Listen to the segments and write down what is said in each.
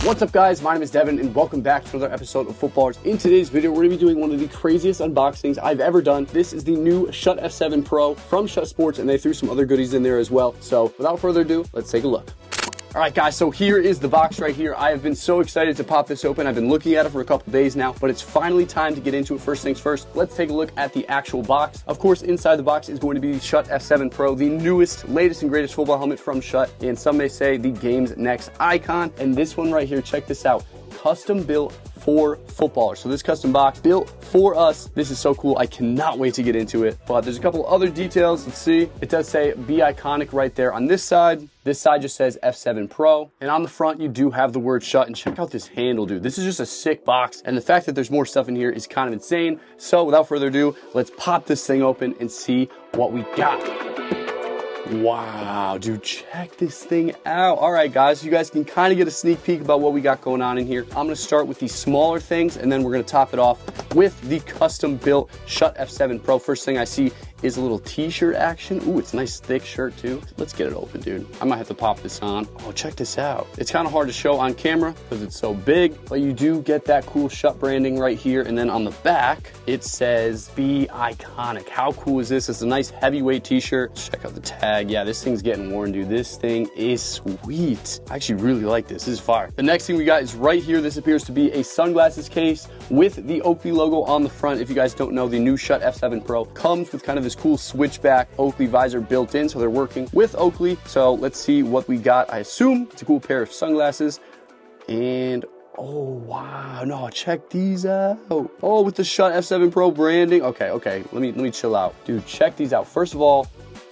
What's up guys, my name is Devin and welcome back to another episode of Footballrs. In today's video, we're going to be doing one of the craziest unboxings I've ever done. This is the new Schutt F7 Pro from Schutt Sports, and they threw some other goodies in there as well. So without further ado, let's take a look. All right guys, so here is the box right here. I have been so excited to pop this open. I've been looking at it for a couple days now, but it's finally time to get into it. First things first, let's take a look at the actual box. Of course, inside the box is going to be the Schutt F7 Pro, the newest, latest and greatest football helmet from Schutt, and some may say the game's next icon. And this one right here, check this out. Custom built for Footballrs. So this custom box built for us. This is so cool. I cannot wait to get into it. But there's a couple other details. Let's see. It does say Be Iconic right there on this side. This side just says F7 Pro. And on the front, you do have the word Schutt. And check out this handle, dude. This is just a sick box. And the fact that there's more stuff in here is kind of insane. So without further ado, let's pop this thing open and see what we got. Wow, dude, check this thing out. All right, guys, you guys can kind of get a sneak peek about what we got going on in here. I'm going to start with the smaller things, and then we're going to top it off with the custom-built Schutt F7 Pro. First thing I see is a little t-shirt action. Ooh, it's a nice thick shirt too. Let's get it open, dude. I might have to pop this on. Oh, check this out. It's kind of hard to show on camera because it's so big, but you do get that cool Schutt branding right here. And then on the back, it says Be Iconic. How cool is this? It's a nice heavyweight t-shirt. Check out the tag. Yeah, this thing's getting worn, dude. This thing is sweet. I actually really like this. This is fire. The next thing we got is right here. This appears to be a sunglasses case with the Oakley logo on the front. If you guys don't know, the new Schutt F7 Pro comes with kind of this cool switchback Oakley visor built in, so they're working with Oakley. So let's see what we got. I assume it's a cool pair of sunglasses. And oh wow, no, check these out. Oh, with the Schutt F7 Pro branding. Okay, let me chill out, dude. Check these out. First of all,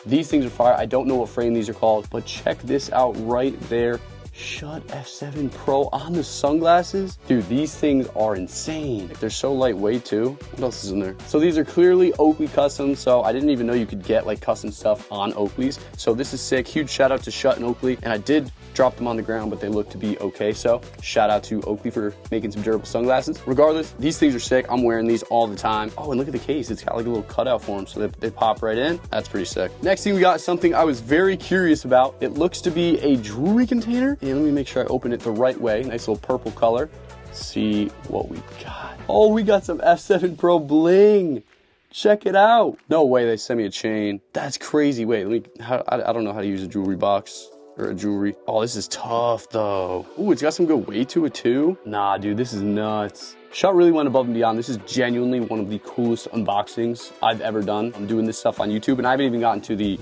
these things are fire. I don't know what frame these are called, but check this out right there. Schutt F7 Pro on the sunglasses. Dude, these things are insane. They're so lightweight too. What else is in there? So these are clearly Oakley custom, so I didn't even know you could get like custom stuff on Oakleys. So this is sick. Huge shout out to Schutt and Oakley. And I did drop them on the ground, but they look to be okay. So shout out to Oakley for making some durable sunglasses. Regardless, these things are sick. I'm wearing these all the time. Oh, and look at the case. It's got like a little cutout for them, so they pop right in. That's pretty sick. Next thing we got is something I was very curious about. It looks to be a jewelry container. And let me make sure I open it the right way. Nice little purple color. Let's see what we got. Oh, we got some F7 Pro bling. Check it out. No way they sent me a chain. That's crazy. Wait, I don't know how to use a jewelry box. Or a jewelry. Oh, this is tough though. Ooh, it's got some good weight to it too. Nah, dude, this is nuts. Schutt really went above and beyond. This is genuinely one of the coolest unboxings I've ever done. I'm doing this stuff on YouTube, and I haven't even gotten to the,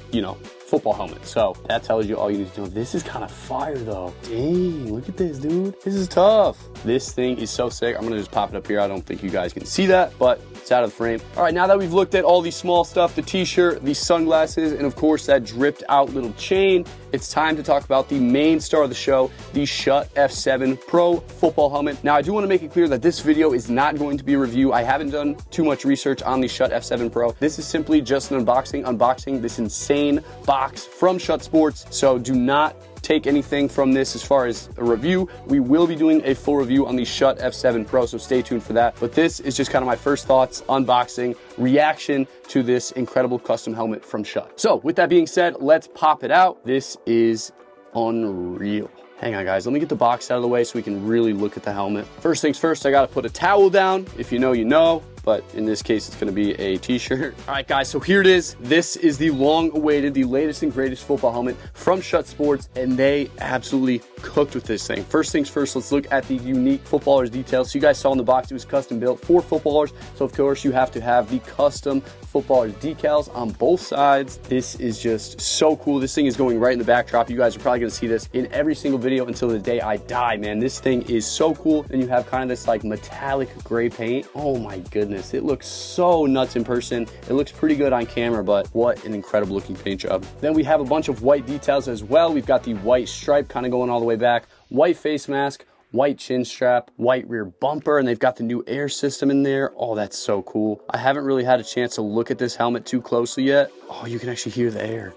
football helmet. So that tells you all you need to know. This is kind of fire though. Dang, look at this, dude. This is tough. This thing is so sick. I'm gonna just pop it up here. I don't think you guys can see that, but it's out of the frame. All right, now that we've looked at all the small stuff, the t-shirt, the sunglasses, and of course that dripped out little chain, it's time to talk about the main star of the show, the Schutt F7 Pro football helmet. Now, I do want to make it clear that this video is not going to be a review. I haven't done too much research on the Schutt F7 Pro. This is simply just an unboxing this insane box from Schutt Sports. So do not take anything from this as far as a review. We will be doing a full review on the Schutt F7 Pro, so stay tuned for that. But this is just kind of my first thoughts, unboxing, reaction to this incredible custom helmet from Schutt. So with that being said, let's pop it out. This is unreal. Hang on guys, let me get the box out of the way so we can really look at the helmet. First things first, I gotta put a towel down. If you know, you know. But in this case, it's gonna be a t-shirt. All right, guys, so here it is. This is the long-awaited, the latest and greatest football helmet from Schutt Sports, and they absolutely cooked with this thing. First things first, let's look at the unique Footballrs details. So you guys saw in the box, it was custom built for Footballrs. So of course, you have to have the custom Footballrs decals on both sides. This is just so cool. This thing is going right in the backdrop. You guys are probably gonna see this in every single video until the day I die, man. This thing is so cool. And you have kind of this like metallic gray paint. Oh my goodness. It looks so nuts in person. It looks pretty good on camera, but what an incredible looking paint job. Then we have a bunch of white details as well. We've got the white stripe kind of going all the way back, white face mask, white chin strap, white rear bumper, and they've got the new air system in there. Oh, that's so cool. I haven't really had a chance to look at this helmet too closely yet. Oh, you can actually hear the air.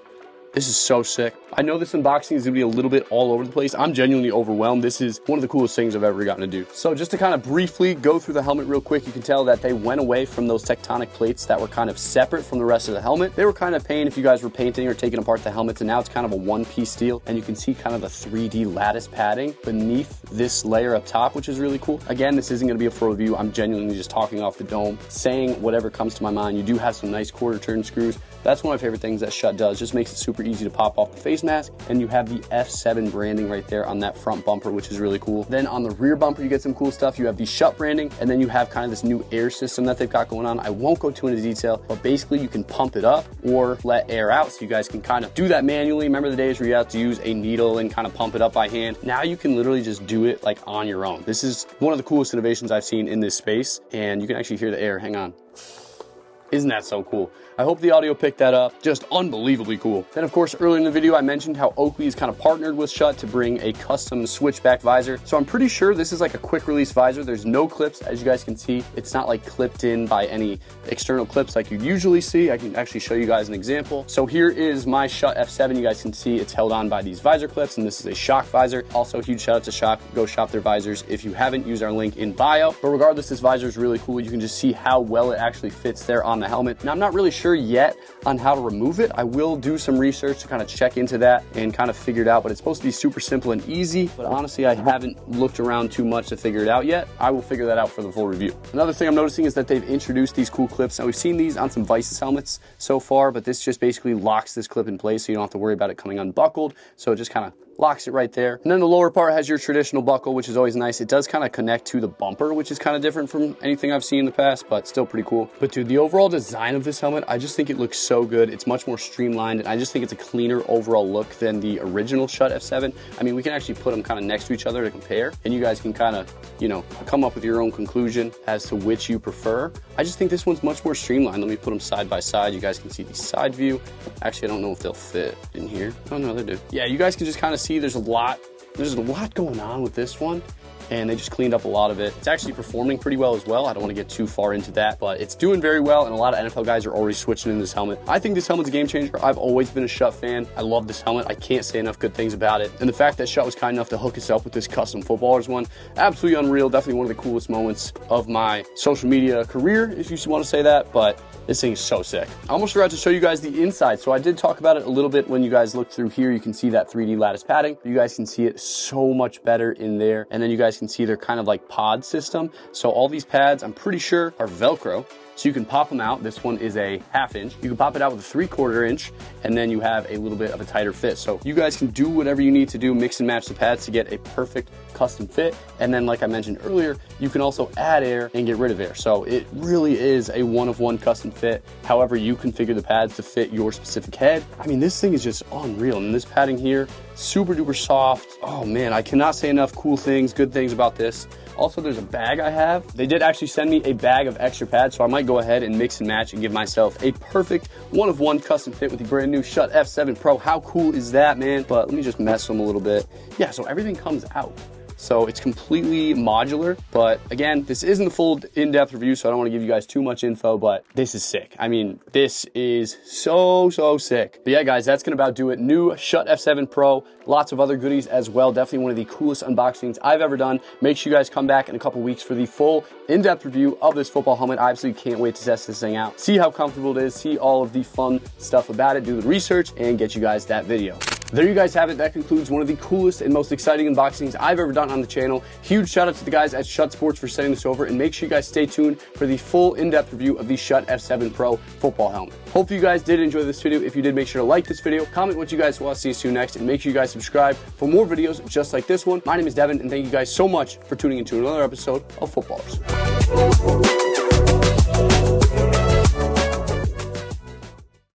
This is so sick. I I know this unboxing is going to be a little bit all over the place. I'm genuinely overwhelmed. This is one of the coolest things I've ever gotten to do. So just to kind of briefly go through the helmet real quick, you can tell that they went away from those tectonic plates that were kind of separate from the rest of the helmet. They were kind of pain if you guys were painting or taking apart the helmets, and now it's kind of a one-piece deal, and you can see kind of the 3D lattice padding beneath this layer up top, which is really cool. Again, this isn't going to be a full review. I'm genuinely just talking off the dome, saying whatever comes to my mind. You do have some nice quarter turn screws. That's one of my favorite things that Schutt does. Just makes it super easy to pop off the face mask, and you have the F7 branding right there on that front bumper, which is really cool. Then on the rear bumper, you get some cool stuff. You have the Schutt branding, and then you have kind of this new air system that they've got going on. I won't go too into detail, but basically you can pump it up or let air out, so you guys can kind of do that manually. Remember the days where you have to use a needle and kind of pump it up by hand? Now you can literally just do it like on your own. This is one of the coolest innovations I've seen in this space, and you can actually hear the air. Hang on. Isn't that so cool? I hope the audio picked that up. Just unbelievably cool. Then of course, earlier in the video, I mentioned how Oakley is kind of partnered with Schutt to bring a custom switchback visor. So I'm pretty sure this is like a quick release visor. There's no clips, as you guys can see. It's not like clipped in by any external clips like you usually see. I can actually show you guys an example. So here is my Schutt F7. You guys can see it's held on by these visor clips, and this is a shock visor. Also, huge shout out to Schutt. Go shop their visors. If you haven't, use our link in bio. But regardless, this visor is really cool. You can just see how well it actually fits there on the helmet. Now, I'm not really sure yet on how to remove it. I will do some research to kind of check into that and kind of figure it out, but it's supposed to be super simple and easy. But honestly, I haven't looked around too much to figure it out yet. I will figure that out for the full review. Another thing I'm noticing is that they've introduced these cool clips. Now, we've seen these on some Vices helmets so far, but this just basically locks this clip in place so you don't have to worry about it coming unbuckled. So it just kind of locks it right there. And then the lower part has your traditional buckle, which is always nice. It does kind of connect to the bumper, which is kind of different from anything I've seen in the past, but still pretty cool. But dude, the overall design of this helmet, I just think it looks so good. It's much more streamlined, and I just think it's a cleaner overall look than the original Schutt F7. I mean, we can actually put them kind of next to each other to compare, and you guys can kind of, you know, come up with your own conclusion as to which you prefer. I just think this one's much more streamlined. Let me put them side by side. You guys can see the side view. Actually, I don't know if they'll fit in here. Oh no, they do. Yeah, you guys can just kind of see there's a lot going on with this one, and they just cleaned up a lot of it. It's actually performing pretty well as well. I don't want to get too far into that, but it's doing very well, and a lot of NFL guys are already switching in this helmet. I think this helmet's a game changer. I've always been a Schutt fan. I love this helmet. I can't say enough good things about it. And the fact that Schutt was kind enough to hook us up with this custom Footballrs one, absolutely unreal. Definitely one of the coolest moments of my social media career, if you want to say that, but this thing is so sick. I almost forgot to show you guys the inside. So I did talk about it a little bit when you guys look through here. You can see that 3D lattice padding. You guys can see it so much better in there. And then you guys can see they're kind of like pod system. So all these pads, I'm pretty sure, are Velcro. So you can pop them out. This one is a 1/2 inch. You can pop it out with a 3/4 inch, and then you have a little bit of a tighter fit. So you guys can do whatever you need to do, mix and match the pads to get a perfect custom fit. And then, like I mentioned earlier, you can also add air and get rid of air. So it really is a one-of-one custom fit. However, you configure the pads to fit your specific head. I mean, this thing is just unreal. And this padding here, super duper soft. Oh man, I cannot say enough cool things, good things about this. Also, there's a bag I have. They did actually send me a bag of extra pads, so I might go ahead and mix and match and give myself a perfect one-of-one custom fit with the brand new Schutt F7 Pro. How cool is that, man? But let me just mess them a little bit. Yeah, so everything comes out. So it's completely modular, but again, this isn't the full in-depth review, so I don't want to give you guys too much info, but this is sick. I mean, this is so sick. But yeah, guys, that's gonna about do it. New Schutt F7 Pro, lots of other goodies as well. Definitely one of the coolest unboxings I've ever done. Make sure you guys come back in a couple weeks for the full in-depth review of this football helmet. I absolutely can't wait to test this thing out, see how comfortable it is, see all of the fun stuff about it, do the research, and get you guys that video. There you guys have it. That concludes one of the coolest and most exciting unboxings I've ever done on the channel. Huge shout out to the guys at Schutt Sports for sending this over, and make sure you guys stay tuned for the full in-depth review of the Schutt F7 Pro football helmet. Hopefully you guys did enjoy this video. If you did, make sure to like this video, comment what you guys want to see us do next, and make sure you guys subscribe for more videos just like this one. My name is Devin, and thank you guys so much for tuning into another episode of Footballrs.